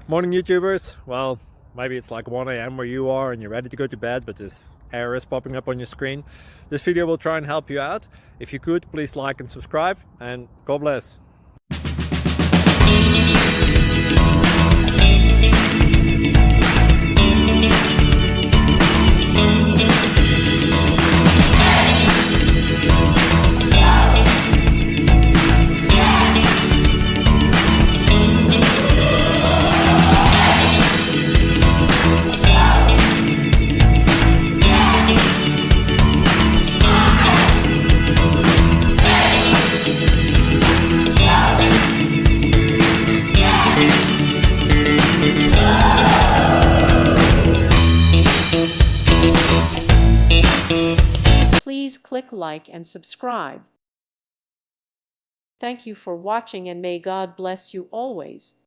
Morning YouTubers. Well, maybe it's like 1 a.m. where you are and you're ready to go to bed, but this error is popping up on your screen. This video will try and help you out. If you could, please like and subscribe, and God bless. Please click like and subscribe. Thank you for watching, and may God bless you always.